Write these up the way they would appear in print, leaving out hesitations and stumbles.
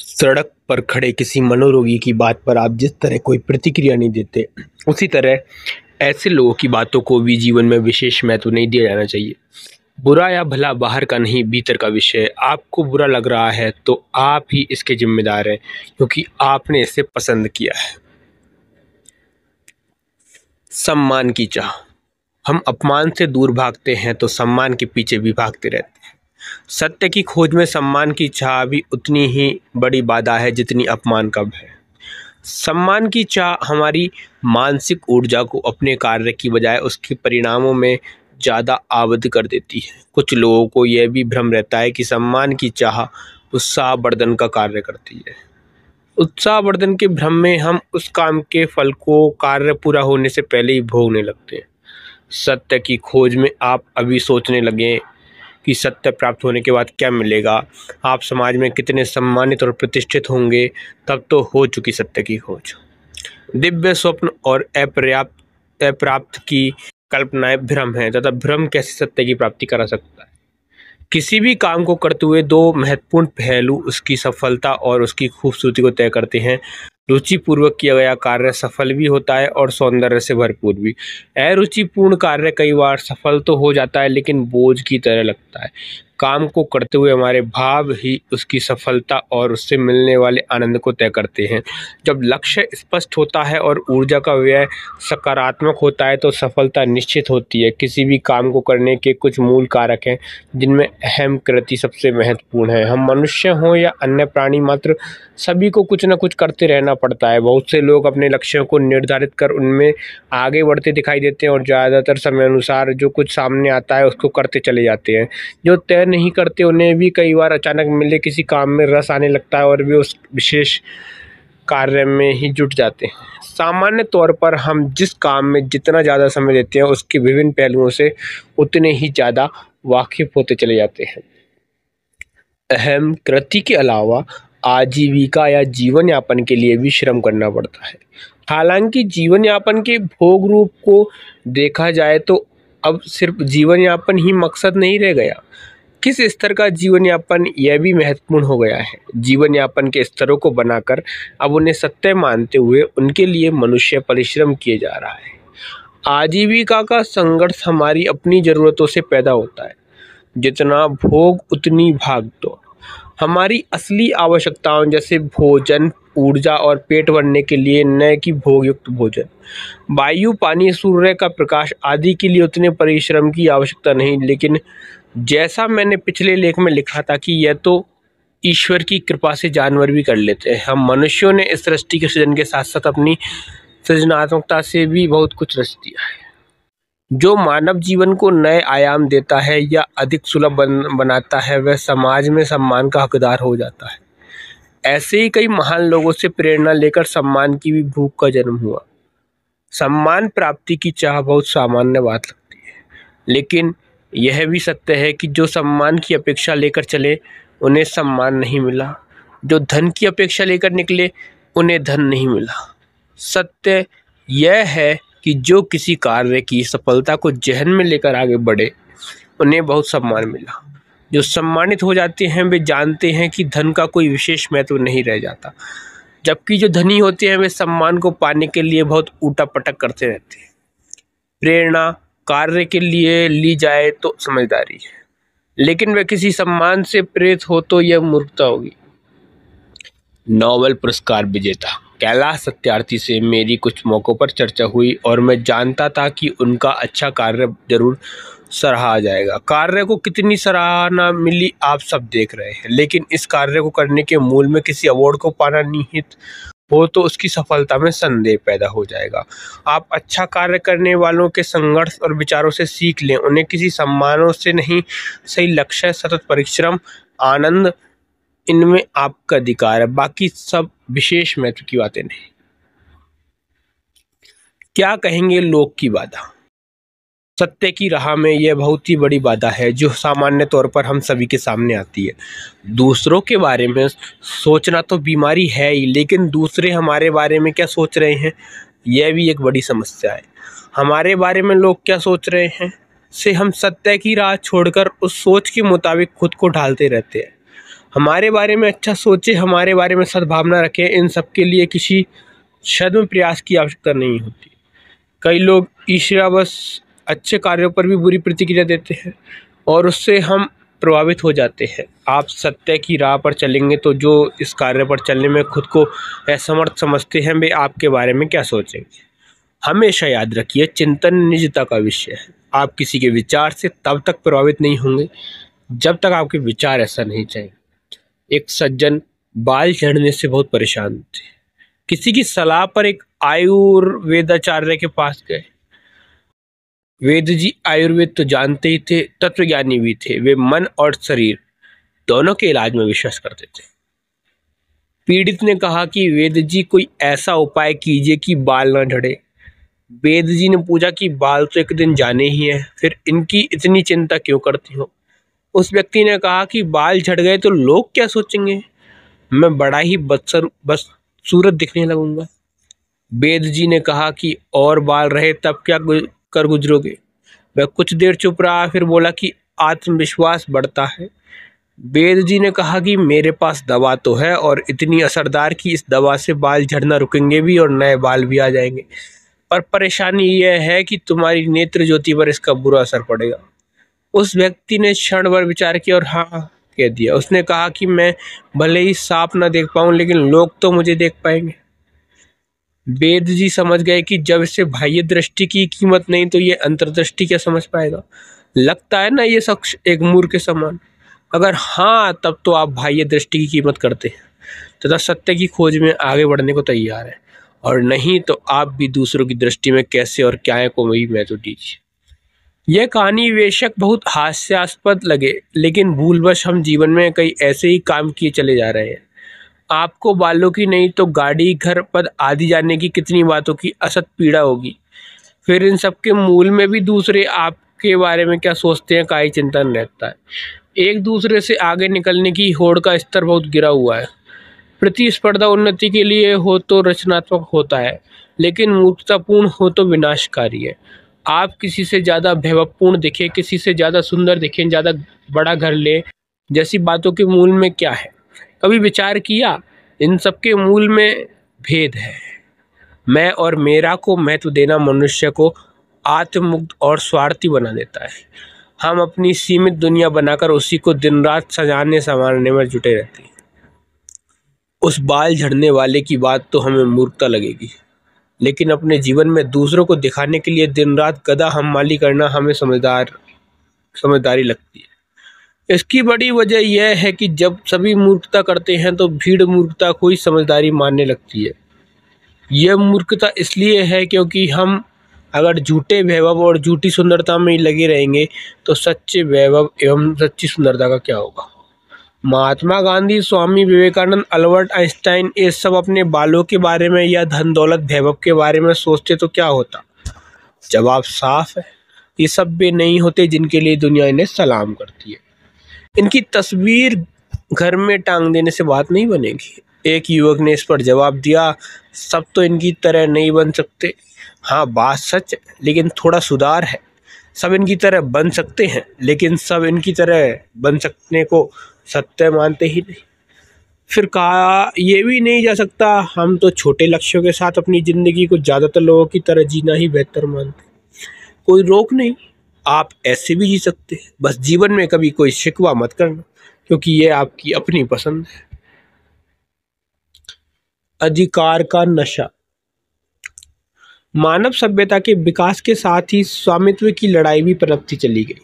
सड़क पर खड़े किसी मनोरोगी की बात पर आप जिस तरह कोई प्रतिक्रिया नहीं देते, उसी तरह ऐसे लोगों की बातों को भी जीवन में विशेष महत्व नहीं दिया जाना चाहिए। बुरा या भला बाहर का नहीं, भीतर का विषय है। आपको बुरा लग रहा है तो आप ही इसके जिम्मेदार हैं, क्योंकि आपने इसे पसंद किया है। सम्मान की चाह। हम अपमान से दूर भागते हैं तो सम्मान के पीछे भी भागते रहते हैं। सत्य की खोज में सम्मान की चाह भी उतनी ही बड़ी बाधा है जितनी अपमान का भय। सम्मान की चाह हमारी मानसिक ऊर्जा को अपने कार्य की बजाय उसके परिणामों में ज़्यादा आबद्ध कर देती है। कुछ लोगों को यह भी भ्रम रहता है कि सम्मान की चाह उत्साहवर्धन का कार्य करती है। उत्साहवर्धन के भ्रम में हम उस काम के फल को कार्य पूरा होने से पहले ही भोगने लगते हैं। सत्य की खोज में आप अभी सोचने लगें कि सत्य प्राप्त होने के बाद क्या मिलेगा, आप समाज में कितने सम्मानित और प्रतिष्ठित होंगे, तब तो हो चुकी सत्य की खोज। दिव्य स्वप्न और अप्राप्त की कल्पनाएं भ्रम है, तथा भ्रम कैसे सत्य की प्राप्ति करा सकता है। किसी भी काम को करते हुए दो महत्वपूर्ण पहलू उसकी सफलता और उसकी खूबसूरती को तय करते हैं। रुचिपूर्वक किया गया कार्य सफल भी होता है और सौंदर्य से भरपूर भी। अरुचिपूर्ण कार्य कई बार सफल तो हो जाता है, लेकिन बोझ की तरह लगता है। काम को करते हुए हमारे भाव ही उसकी सफलता और उससे मिलने वाले आनंद को तय करते हैं। जब लक्ष्य स्पष्ट होता है और ऊर्जा का व्यय सकारात्मक होता है तो सफलता निश्चित होती है। किसी भी काम को करने के कुछ मूल कारक हैं, जिनमें अहम कृति सबसे महत्वपूर्ण है। हम मनुष्य हों या अन्य प्राणी मात्र, सभी को कुछ न कुछ करते रहना पड़ता है। बहुत से लोग अपने लक्ष्यों को निर्धारित कर उनमें आगे बढ़ते दिखाई देते हैं और ज़्यादातर समय अनुसार जो कुछ सामने आता है उसको करते चले जाते हैं। जो तय नहीं करते उन्हें भी कई बार अचानक मिले किसी काम में रस आने लगता है और वे उस विशेष कार्य में ही जुट जाते हैं। सामान्य तौर पर हम जिस काम में जितना ज़्यादा समय देते हैं उसके विभिन्न पहलुओं से उतने ही ज़्यादा वाकिफ होते चले जाते हैं। अहम कृति के अलावा आजीविका या जीवन यापन के लिए भी श्रम करना पड़ता है। हालांकि जीवन यापन के भोग रूप को देखा जाए तो अब सिर्फ जीवन यापन ही मकसद नहीं रह गया। किस स्तर का जीवन यापन, यह भी महत्वपूर्ण हो गया है। जीवन यापन के स्तरों को बनाकर अब उन्हें सत्य मानते हुए उनके लिए मनुष्य परिश्रम किए जा रहा है। आजीविका का संघर्ष हमारी अपनी ज़रूरतों से पैदा होता है। जितना भोग उतनी भागदौड़। हमारी असली आवश्यकताओं जैसे भोजन, ऊर्जा और पेट भरने के लिए, न कि भोगयुक्त भोजन, वायु, पानी, सूर्य का प्रकाश आदि के लिए उतने परिश्रम की आवश्यकता नहीं। लेकिन जैसा मैंने पिछले लेख में लिखा था कि यह तो ईश्वर की कृपा से जानवर भी कर लेते हैं। हम मनुष्यों ने इस सृष्टि के सृजन के साथ साथ अपनी सृजनात्मकता से भी बहुत कुछ रच दिया है, जो मानव जीवन को नए आयाम देता है या अधिक सुलभ बनाता है। वह समाज में सम्मान का हकदार हो जाता है। ऐसे ही कई महान लोगों से प्रेरणा लेकर सम्मान की भी भूख का जन्म हुआ। सम्मान प्राप्ति की चाह बहुत सामान्य बात लगती है, लेकिन यह भी सत्य है कि जो सम्मान की अपेक्षा लेकर चले उन्हें सम्मान नहीं मिला। जो धन की अपेक्षा लेकर निकले उन्हें धन नहीं मिला। सत्य यह है कि जो किसी कार्य की सफलता को जहन में लेकर आगे बढ़े उन्हें बहुत सम्मान मिला। जो सम्मानित हो जाते हैं वे जानते हैं कि धन का कोई विशेष महत्व नहीं रह जाता, जबकि जो धनी होते हैं वे सम्मान को पाने के लिए बहुत ऊटा-पटक करते रहते हैं। प्रेरणा कार्य के लिए ली जाए तो समझदारी है, लेकिन वह किसी सम्मान से प्रेरित हो तो यह मूर्खता होगी। नोबेल पुरस्कार विजेता कैलाश सत्यार्थी से मेरी कुछ मौक़ों पर चर्चा हुई और मैं जानता था कि उनका अच्छा कार्य जरूर सराहा जाएगा। कार्य को कितनी सराहना मिली आप सब देख रहे हैं, लेकिन इस कार्य को करने के मूल में किसी अवार्ड को पाना निहित हो तो उसकी सफलता में संदेह पैदा हो जाएगा। आप अच्छा कार्य करने वालों के संघर्ष और विचारों से सीख लें, उन्हें किसी सम्मानों से नहीं। सही लक्ष्य, सतत परिश्रम, आनंद, इनमें आपका अधिकार है, बाकी सब विशेष महत्व की बातें नहीं। क्या कहेंगे लोग की बाधा। सत्य की राह में यह बहुत ही बड़ी बाधा है जो सामान्य तौर पर हम सभी के सामने आती है। दूसरों के बारे में सोचना तो बीमारी है ही, लेकिन दूसरे हमारे बारे में क्या सोच रहे हैं यह भी एक बड़ी समस्या है। हमारे बारे में लोग क्या सोच रहे हैं से हम सत्य की राह छोड़कर उस सोच के मुताबिक खुद को ढालते रहते हैं। हमारे बारे में अच्छा सोचे, हमारे बारे में सद्भावना रखें। इन सब के लिए किसी छद्म प्रयास की आवश्यकता नहीं होती। कई लोग ईर्ष्यावश अच्छे कार्यों पर भी बुरी प्रतिक्रिया देते हैं और उससे हम प्रभावित हो जाते हैं। आप सत्य की राह पर चलेंगे तो जो इस कार्य पर चलने में खुद को असमर्थ समझते हैं, वे आपके बारे में क्या सोचेंगे। हमेशा याद रखिए, चिंतन निजता का विषय है। आप किसी के विचार से तब तक प्रभावित नहीं होंगे जब तक आपके विचार ऐसा नहीं चाहेंगे। एक सज्जन बाल झड़ने से बहुत परेशान थे। किसी की सलाह पर एक आयुर्वेदाचार्य के पास गए। वेद जी आयुर्वेद तो जानते ही थे, तत्वज्ञानी भी थे। वे मन और शरीर दोनों के इलाज में विश्वास करते थे। पीड़ित ने कहा कि वेद जी कोई ऐसा उपाय कीजिए कि बाल ना झड़े। वेद जी ने पूछा कि बाल तो एक दिन जाने ही है, फिर इनकी इतनी चिंता क्यों करती हो। उस व्यक्ति ने कहा कि बाल झड़ गए तो लोग क्या सोचेंगे, मैं बड़ा ही बदसूरत दिखने लगूंगा। वेद जी ने कहा कि और बाल रहे तब क्या कर गुजरोगे। वह कुछ देर चुप रहा, फिर बोला कि आत्मविश्वास बढ़ता है। वेद जी ने कहा कि मेरे पास दवा तो है और इतनी असरदार कि इस दवा से बाल झड़ना रुकेंगे भी और नए बाल भी आ जाएंगे, पर परेशानी यह है कि तुम्हारी नेत्र ज्योति पर इसका बुरा असर पड़ेगा। उस व्यक्ति ने क्षण भर विचार किया और हाँ कह दिया। उसने कहा कि मैं भले ही साफ न देख पाऊं, लेकिन लोग तो मुझे देख पाएंगे। वेद जी समझ गए कि जब इसे बाह्य दृष्टि की कीमत नहीं तो ये अंतर्दृष्टि क्या समझ पाएगा। लगता है ना ये शख्स एक मूर्ख के समान। अगर हाँ, तब तो आप बाह्य दृष्टि की कीमत करते हैं तथा सत्य की खोज में आगे बढ़ने को तैयार है, और नहीं तो आप भी दूसरों की दृष्टि में कैसे और क्या है को वही महत्व दीजिए। यह कहानी बेशक बहुत हास्यास्पद लगे, लेकिन भूलवश हम जीवन में कई ऐसे ही काम किए चले जा रहे हैं। आपको बालों की नहीं तो गाड़ी, घर, पद आदि जानने की कितनी बातों की असत पीड़ा होगी। फिर इन सब के मूल में भी दूसरे आपके बारे में क्या सोचते हैं का ही चिंतन रहता है। एक दूसरे से आगे निकलने की होड़ का स्तर बहुत गिरा हुआ है। प्रतिस्पर्धा उन्नति के लिए हो तो रचनात्मक होता है, लेकिन मूर्खतापूर्ण हो तो विनाशकारी है। आप किसी से ज़्यादा वैभवपूर्ण दिखें, किसी से ज़्यादा सुंदर दिखें, ज़्यादा बड़ा घर लें, जैसी बातों के मूल में क्या है, कभी विचार किया? इन सब के मूल में भेद है। मैं और मेरा को महत्व देना मनुष्य को आत्ममुक्त और स्वार्थी बना देता है। हम अपनी सीमित दुनिया बनाकर उसी को दिन रात सजाने संवारने में जुटे रहते हैं। उस बाल झड़ने वाले की बात तो हमें मूर्खता लगेगी, लेकिन अपने जीवन में दूसरों को दिखाने के लिए दिन रात गधा हमाली करना हमें समझदारी लगती है। इसकी बड़ी वजह यह है कि जब सभी मूर्खता करते हैं तो भीड़ मूर्खता को ही समझदारी मानने लगती है। यह मूर्खता इसलिए है क्योंकि हम अगर झूठे वैभव और झूठी सुंदरता में ही लगे रहेंगे तो सच्चे वैभव एवं सच्ची सुंदरता का क्या होगा। महात्मा गांधी, स्वामी विवेकानंद, अल्बर्ट आइंस्टाइन ये सब अपने बालों के बारे में या धन दौलत वैभव के बारे में सोचते तो क्या होता। जवाब साफ है, ये सब वे नहीं होते जिनके लिए दुनिया इन्हें सलाम करती है। इनकी तस्वीर घर में टांग देने से बात नहीं बनेगी। एक युवक ने इस पर जवाब दिया, सब तो इनकी तरह नहीं बन सकते। हाँ, बात सच है, लेकिन थोड़ा सुधार है। सब इनकी तरह बन सकते हैं, लेकिन सब इनकी तरह बन सकने को सत्य मानते ही नहीं। फिर कहा यह भी नहीं जा सकता, हम तो छोटे लक्ष्यों के साथ अपनी ज़िंदगी को ज़्यादातर लोगों की तरह जीना ही बेहतर मानते। कोई रोक नहीं, आप ऐसे भी जी सकते हैं। बस जीवन में कभी कोई शिकवा मत करना, क्योंकि ये आपकी अपनी पसंद है। अधिकार का नशा। मानव सभ्यता के विकास के साथ ही स्वामित्व की लड़ाई भी पनपती चली गई।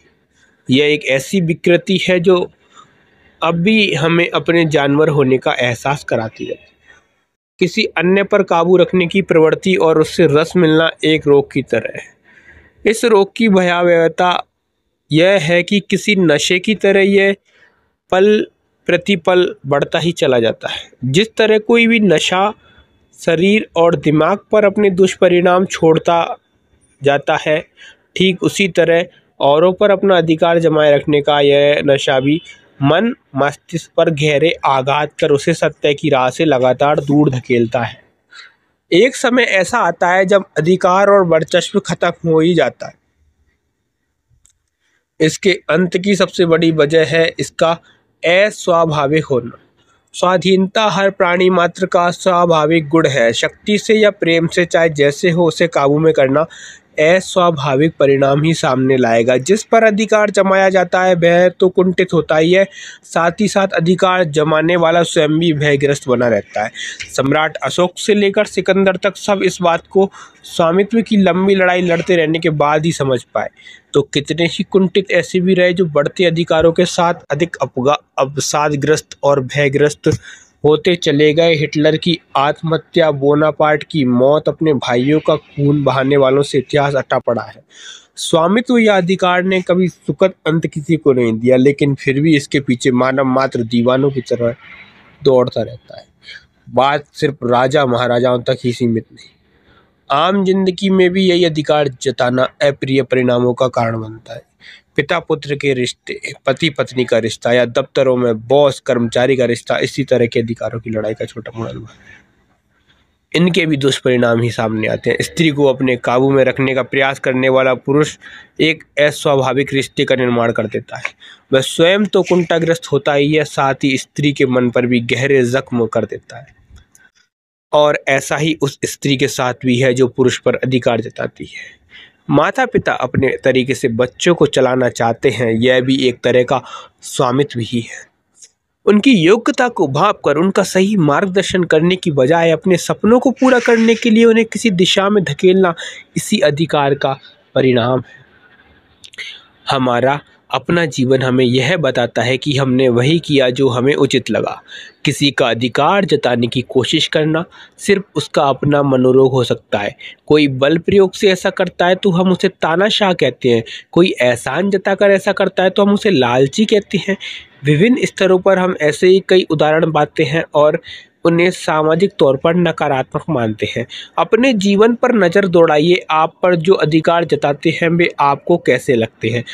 यह एक ऐसी विकृति है जो अब भी हमें अपने जानवर होने का एहसास कराती है। किसी अन्य पर काबू रखने की प्रवृत्ति और उससे रस मिलना एक रोग की तरह है। इस रोग की भयावहता यह है कि किसी नशे की तरह यह पल प्रतिपल बढ़ता ही चला जाता है। जिस तरह कोई भी नशा शरीर और दिमाग पर अपने दुष्परिणाम छोड़ता जाता है, ठीक उसी तरह औरों पर अपना अधिकार जमाए रखने का यह नशा भी मन मस्तिष्क पर गहरे आघात कर उसे सत्य की राह से लगातार दूर धकेलता है। एक समय ऐसा आता है जब अधिकार और वर्चस्व खत्म हो ही जाता है। इसके अंत की सबसे बड़ी वजह है इसका अस्वाभाविक होना। स्वाधीनता हर प्राणी मात्र का स्वाभाविक गुण है। शक्ति से या प्रेम से, चाहे जैसे हो, उसे काबू में करना अस्वाभाविक परिणाम ही सामने लाएगा। जिस पर अधिकार जमाया जाता है वह तो कुंठित होता ही है, साथ ही साथ अधिकार जमाने वाला स्वयं भी भयग्रस्त बना रहता है। सम्राट अशोक से लेकर सिकंदर तक सब इस बात को स्वामित्व की लंबी लड़ाई लड़ते रहने के बाद ही समझ पाए, तो कितने ही कुंठित ऐसे भी रहे जो बढ़ते अधिकारों के साथ अधिक अवसादग्रस्त और भयग्रस्त होते चले गए। हिटलर की आत्महत्या, बोनापार्ट की मौत, अपने भाइयों का खून बहाने वालों से इतिहास अटा पड़ा है। स्वामित्व या अधिकार ने कभी सुखद अंत किसी को नहीं दिया, लेकिन फिर भी इसके पीछे मानव मात्र दीवानों की तरह दौड़ता रहता है। बात सिर्फ राजा महाराजाओं तक ही सीमित नहीं, आम जिंदगी में भी यही अधिकार जताना अप्रिय परिणामों का कारण बनता है। पिता पुत्र के रिश्ते, पति पत्नी का रिश्ता, या दफ्तरों में बॉस कर्मचारी का रिश्ता, इसी तरह के अधिकारों की लड़ाई का छोटा मोटा उदाहरण है। इनके भी दुष्परिणाम ही सामने आते हैं। स्त्री को अपने काबू में रखने का प्रयास करने वाला पुरुष एक अस्वाभाविक रिश्ते का निर्माण कर देता है। वह स्वयं तो कुंठाग्रस्त होता ही है, साथ ही स्त्री के मन पर भी गहरे जख्म कर देता है। और ऐसा ही उस स्त्री के साथ भी है जो पुरुष पर अधिकार जताती है। माता पिता अपने तरीके से बच्चों को चलाना चाहते हैं, यह भी एक तरह का स्वामित्व ही है। उनकी योग्यता को भांप कर उनका सही मार्गदर्शन करने की बजाय अपने सपनों को पूरा करने के लिए उन्हें किसी दिशा में धकेलना इसी अधिकार का परिणाम है। हमारा अपना जीवन हमें यह बताता है कि हमने वही किया जो हमें उचित लगा। किसी का अधिकार जताने की कोशिश करना सिर्फ उसका अपना मनोरोग हो सकता है। कोई बल प्रयोग से ऐसा करता है तो हम उसे तानाशाह कहते हैं, कोई एहसान जताकर ऐसा करता है तो हम उसे लालची कहते हैं। विभिन्न स्तरों पर हम ऐसे ही कई उदाहरण पाते हैं और उन्हें सामाजिक तौर पर नकारात्मक मानते हैं। अपने जीवन पर नज़र दौड़ाइए, आप पर जो अधिकार जताते हैं वे आपको कैसे लगते हैं।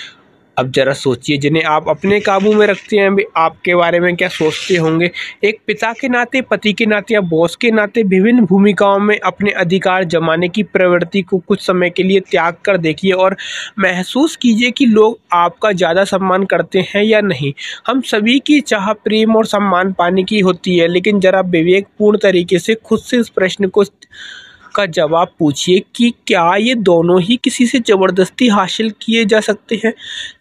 अब जरा सोचिए, जिन्हें आप अपने काबू में रखते हैं वे आपके बारे में क्या सोचते होंगे। एक पिता के नाते, पति के नाते या बॉस के नाते विभिन्न भूमिकाओं में अपने अधिकार जमाने की प्रवृत्ति को कुछ समय के लिए त्याग कर देखिए और महसूस कीजिए कि लोग आपका ज़्यादा सम्मान करते हैं या नहीं। हम सभी की चाह प्रेम और सम्मान पाने की होती है, लेकिन जरा विवेकपूर्ण तरीके से खुद से इस प्रश्न का जवाब पूछिए कि क्या ये दोनों ही किसी से जबरदस्ती हासिल किए जा सकते हैं।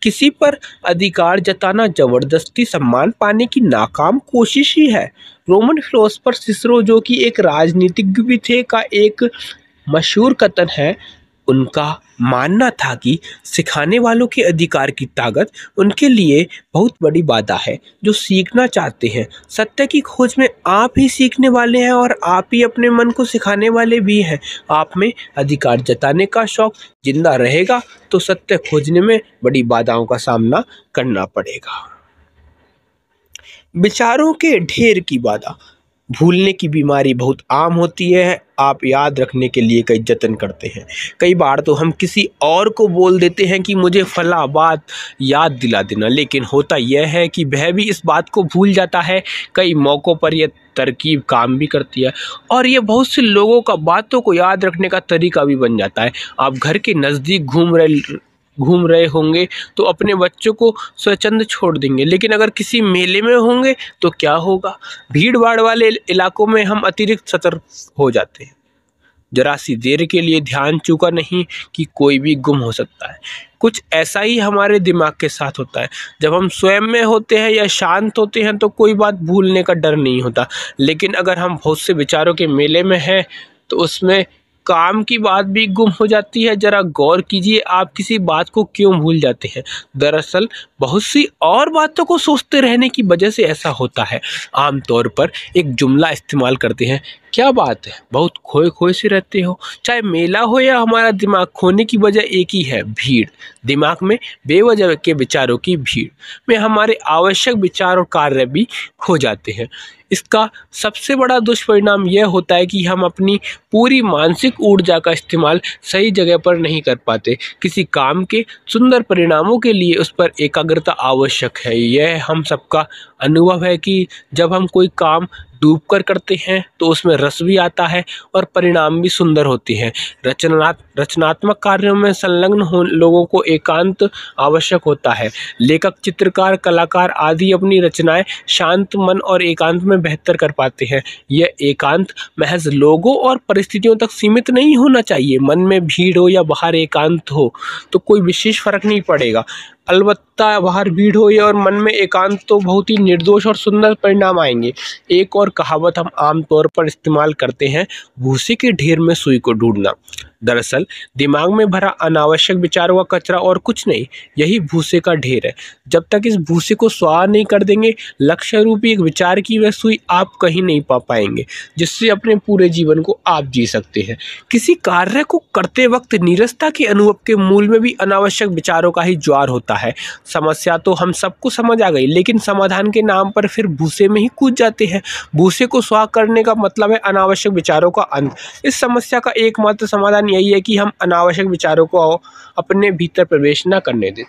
किसी पर अधिकार जताना जबरदस्ती सम्मान पाने की नाकाम कोशिश ही है। रोमन फिलोसोफर सिसरो, जो कि एक राजनीतिज्ञ भी थे, का एक मशहूर कथन है। उनका मानना था कि सिखाने वालों के अधिकार की ताकत उनके लिए बहुत बड़ी बाधा है जो सीखना चाहते हैं। सत्य की खोज में आप ही सीखने वाले हैं और आप ही अपने मन को सिखाने वाले भी हैं। आप में अधिकार जताने का शौक जिंदा रहेगा तो सत्य खोजने में बड़ी बाधाओं का सामना करना पड़ेगा। विचारों के ढेर की बाधा। भूलने की बीमारी बहुत आम होती है। आप याद रखने के लिए कई जतन करते हैं। कई बार तो हम किसी और को बोल देते हैं कि मुझे फला बात याद दिला देना, लेकिन होता यह है कि वह भी इस बात को भूल जाता है। कई मौक़ों पर यह तरकीब काम भी करती है और ये बहुत से लोगों का बातों को याद रखने का तरीका भी बन जाता है। आप घर के नज़दीक घूम रहे होंगे तो अपने बच्चों को स्वच्छंद छोड़ देंगे, लेकिन अगर किसी मेले में होंगे तो क्या होगा। भीड़ भाड़ वाले इलाकों में हम अतिरिक्त सतर्क हो जाते हैं। जरा सी देर के लिए ध्यान चूका नहीं कि कोई भी गुम हो सकता है। कुछ ऐसा ही हमारे दिमाग के साथ होता है। जब हम स्वयं में होते हैं या शांत होते हैं तो कोई बात भूलने का डर नहीं होता, लेकिन अगर हम बहुत से विचारों के मेले में हैं तो उसमें काम की बात भी गुम हो जाती है। जरा गौर कीजिए, आप किसी बात को क्यों भूल जाते हैं। दरअसल बहुत सी और बातों को सोचते रहने की वजह से ऐसा होता है। आमतौर पर एक जुमला इस्तेमाल करते हैं, क्या बात है, बहुत खोए खोए से रहते हो। चाहे मेला हो या हमारा दिमाग, खोने की वजह एक ही है, भीड़। दिमाग में बेवजह के विचारों की भीड़ में हमारे आवश्यक विचार और कार्य भी खो जाते हैं। इसका सबसे बड़ा दुष्परिणाम यह होता है कि हम अपनी पूरी मानसिक ऊर्जा का इस्तेमाल सही जगह पर नहीं कर पाते। किसी काम के सुंदर परिणामों के लिए उस पर एकाग्रता आवश्यक है। यह हम सबका अनुभव है कि जब हम कोई काम डूबकर करते हैं तो उसमें रस भी आता है और परिणाम भी सुंदर होते हैं। रचनात्मक कार्यों में संलग्न लोगों को एकांत आवश्यक होता है। लेखक, चित्रकार, कलाकार आदि अपनी रचनाएं शांत मन और एकांत में बेहतर कर पाते हैं। यह एकांत महज लोगों और परिस्थितियों तक सीमित नहीं होना चाहिए। मन में भीड़ हो या बाहर एकांत हो तो कोई विशेष फर्क नहीं पड़ेगा। अलबत्ता बाहर भीड़ हो या और मन में एकांत तो बहुत ही निर्दोष और सुंदर परिणाम आएंगे। एक और कहावत हम आमतौर पर इस्तेमाल करते हैं, भूसे के ढेर में सुई को ढूंढना। दरअसल दिमाग में भरा अनावश्यक विचारों का कचरा और कुछ नहीं, यही भूसे का ढेर है। जब तक इस भूसे को स्वाहा नहीं कर देंगे, लक्ष्य रूपी एक विचार की वह सुई आप कहीं नहीं पा पाएंगे जिससे अपने पूरे जीवन को आप जी सकते हैं। किसी कार्य को करते वक्त नीरसता के अनुभव के मूल में भी अनावश्यक विचारों का ही ज्वार होता है। समस्या तो हम सबको समझ आ गई, लेकिन समाधान के नाम पर फिर भूसे में ही कूद जाते हैं। भूसे को स्वाहा करने का मतलब है अनावश्यक विचारों का अंत। इस समस्या का एकमात्र समाधान यही है कि हम अनावश्यक विचारों को अपने भीतर प्रवेश न करने दें।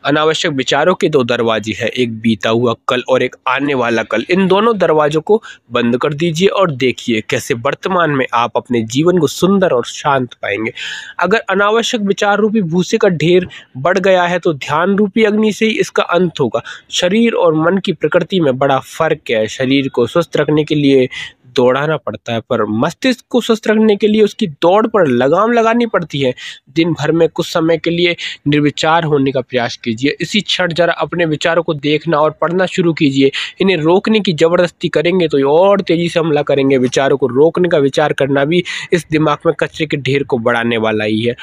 अनावश्यक विचारों के दो दरवाजे हैं, एक बीता हुआ कल और एक आने वाला कल। इन दोनों दरवाजों को बंद कर दीजिए और देखिए कैसे वर्तमान में आप अपने जीवन को सुंदर और शांत पाएंगे। अगर अनावश्यक विचार रूपी भूसे का ढेर बढ़ गया है तो ध्यान रूपी अग्नि से ही इसका अंत होगा। शरीर और मन की प्रकृति में बड़ा फर्क है। शरीर को स्वस्थ रखने के लिए दौड़ाना पड़ता है, पर मस्तिष्क को स्वस्थ रखने के लिए उसकी दौड़ पर लगाम लगानी पड़ती है। दिन भर में कुछ समय के लिए निर्विचार होने का प्रयास कीजिए। इसी क्षण जरा अपने विचारों को देखना और पढ़ना शुरू कीजिए। इन्हें रोकने की जबरदस्ती करेंगे तो ये और तेजी से हमला करेंगे। विचारों को रोकने का विचार करना भी इस दिमाग में कचरे के ढेर को बढ़ाने वाला ही है।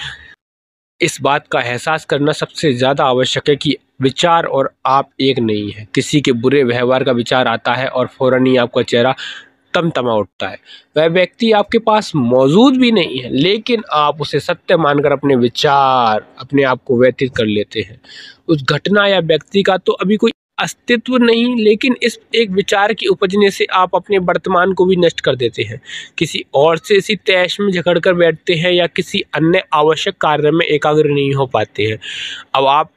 इस बात का एहसास करना सबसे ज़्यादा आवश्यक है कि विचार और आप एक नहीं है। किसी के बुरे व्यवहार का विचार आता है और फौरन ही आपका चेहरा तमतमा उठता है। वह व्यक्ति आपके पास मौजूद भी नहीं है, लेकिन आप उसे सत्य मानकर अपने विचार अपने आप को व्यतीत कर लेते हैं। उस घटना या व्यक्ति का तो अभी कोई अस्तित्व नहीं, लेकिन इस एक विचार की उपजने से आप अपने वर्तमान को भी नष्ट कर देते हैं। किसी और से इसी तैश में झगड़ कर बैठते हैं या किसी अन्य आवश्यक कार्य में एकाग्र नहीं हो पाते हैं। अब आप